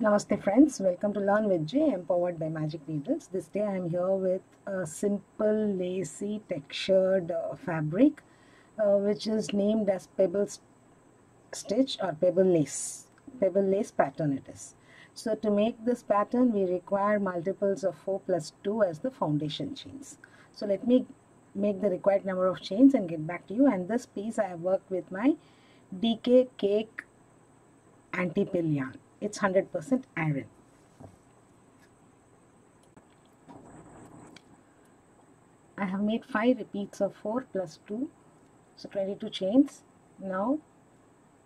Namaste friends, welcome to Learn with J, empowered by Magic Needles. This day I am here with a simple lacy textured fabric which is named as Pebble Stitch or Pebble Lace Pattern it is. So to make this pattern we require multiples of 4 plus 2 as the foundation chains. So let me make the required number of chains and get back to you. And this piece I have worked with my DK Cake anti-pill yarn. It's 100% iron. I have made 5 repeats of 4 plus 2, so 22 chains. Now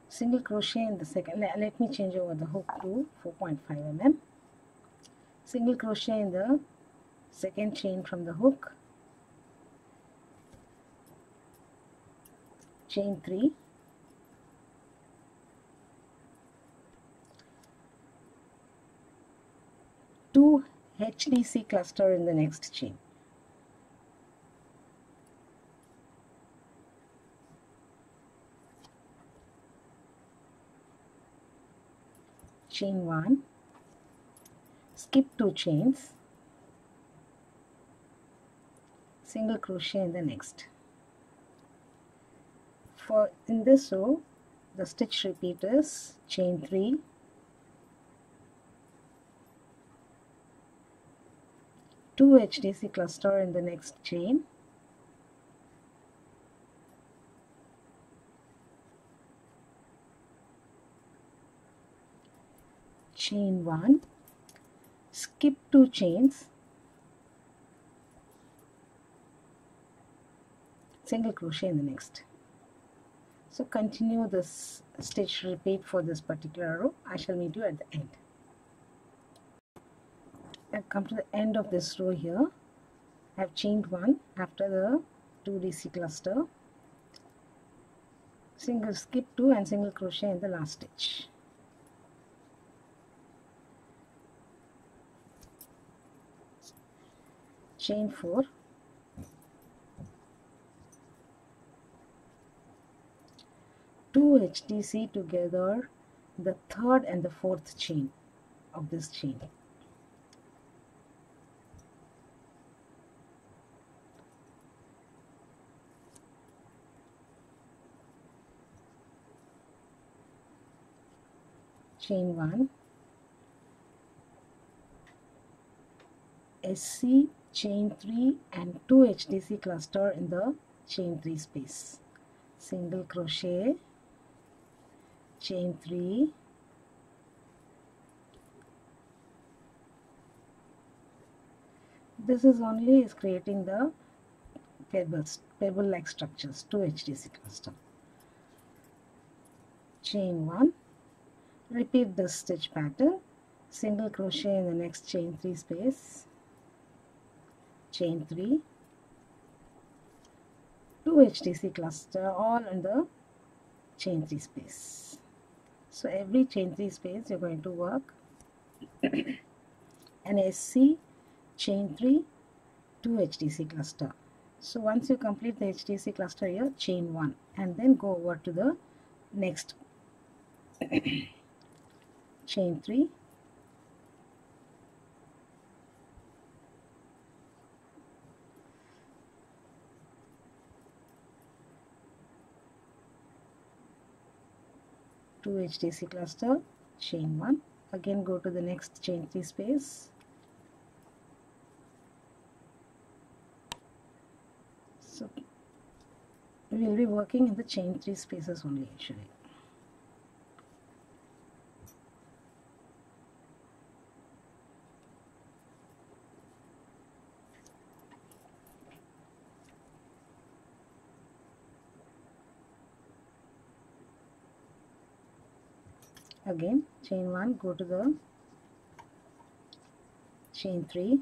single crochet in the second, let me change over the hook to 4.5 mm. Single crochet in the second chain from the hook, chain 3, two HDC cluster in the next chain. Chain 1, skip 2 chains, single crochet in the next. For in this row, the stitch repeat is chain 3, two HDC cluster in the next chain, chain 1, skip 2 chains, single crochet in the next. So continue this stitch repeat for this particular row. I shall meet you at the end. I've come to the end of this row here. I've chained 1 after the 2 DC cluster, single skip 2 and single crochet in the last stitch. Chain 4, two HDC together, the third and the fourth chain of this chain. Chain 1, SC, chain 3 and 2 HDC cluster in the chain 3 space. Single crochet, chain 3, this is creating the pebble like structures, 2 HDC cluster. Chain 1, repeat this stitch pattern, single crochet in the next chain 3 space, chain 3, 2 HDC cluster all in the chain 3 space. So every chain 3 space you're going to work an SC, chain 3, 2 HDC cluster. So once you complete the HDC cluster here, chain 1 and then go over to the next chain 3, two HDC cluster, chain 1, again go to the next chain 3 space, so we will be working in the chain 3 spaces only actually. Again chain 1, go to the chain 3,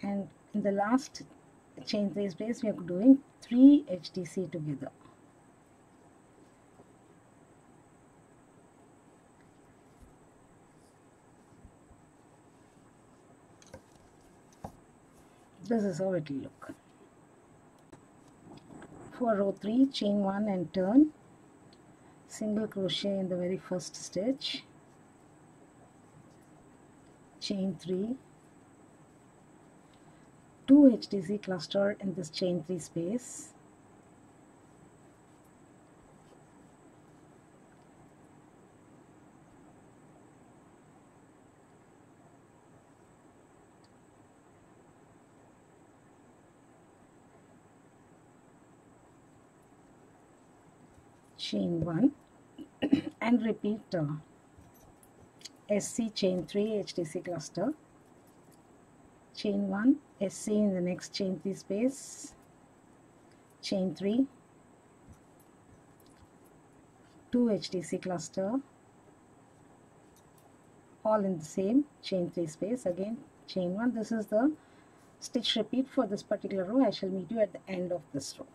and in the last chain 3 space we are doing 3 HDC together. This is how it will look. For row 3, chain 1 and turn, single crochet in the very first stitch, chain 3, 2 HTC cluster in this chain 3 space, chain 1 and repeat SC chain 3 HTC cluster, chain 1 SC in the next chain 3 space, chain 3, 2 HTC cluster, all in the same chain 3 space, again chain 1. This is the stitch repeat for this particular row. I shall meet you at the end of this row.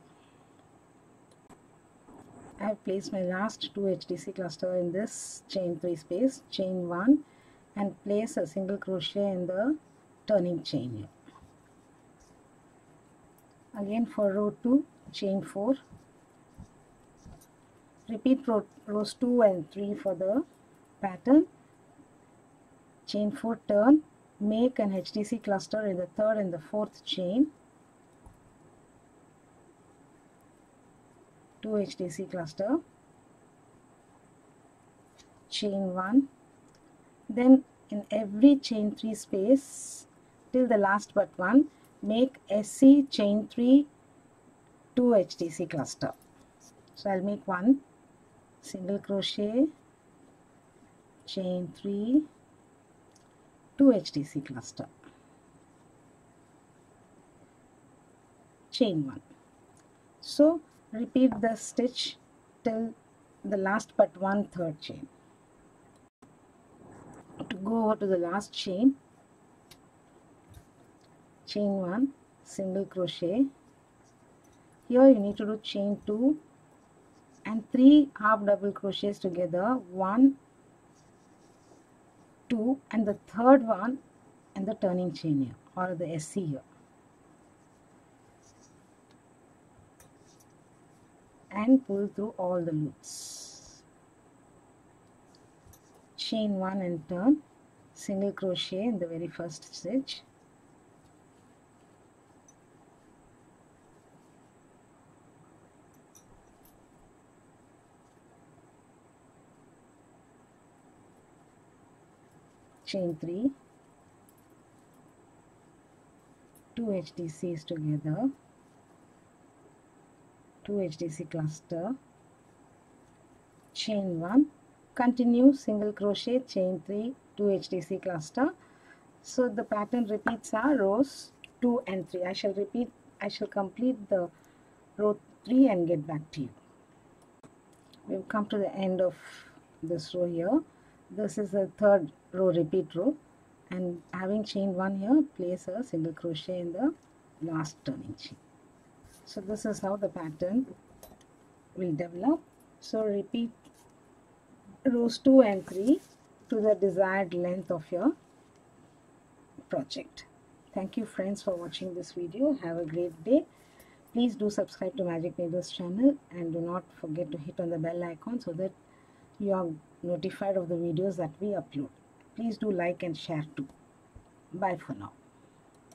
I have placed my last 2 HTC cluster in this chain 3 space, chain 1 and place a single crochet in the turning chain here. Again for row 2, chain 4, repeat rows 2 and 3 for the pattern, chain 4, turn, make an HTC cluster in the third and the fourth chain, 2 HTC cluster, chain 1, then in every chain 3 space till the last but one, make SC chain 3 2 HTC cluster. So I'll make one single crochet, chain 3, 2 HTC cluster, chain 1. So repeat the stitch till the last but one third chain. To go over to the last chain, chain 1, single crochet. Here you need to do chain 2 and 3 half double crochets together, 1, 2 and the third one in the turning chain here or the SC here. And pull through all the loops. Chain 1 and turn, single crochet in the very first stitch, chain 3, 2 HTCs together, 2 HTC cluster, chain 1, continue single crochet, chain 3, 2 HTC cluster. So the pattern repeats are rows 2 and 3. I shall complete the row 3 and get back to you. We've come to the end of this row here. This is the third row, repeat row, and having chain 1 here, place a single crochet in the last turning chain. So this is how the pattern will develop. So repeat rows 2 and 3 to the desired length of your project. Thank you friends for watching this video. Have a great day. Please do subscribe to Magic Needles channel and do not forget to hit on the bell icon so that you are notified of the videos that we upload. Please do like and share too. Bye for now.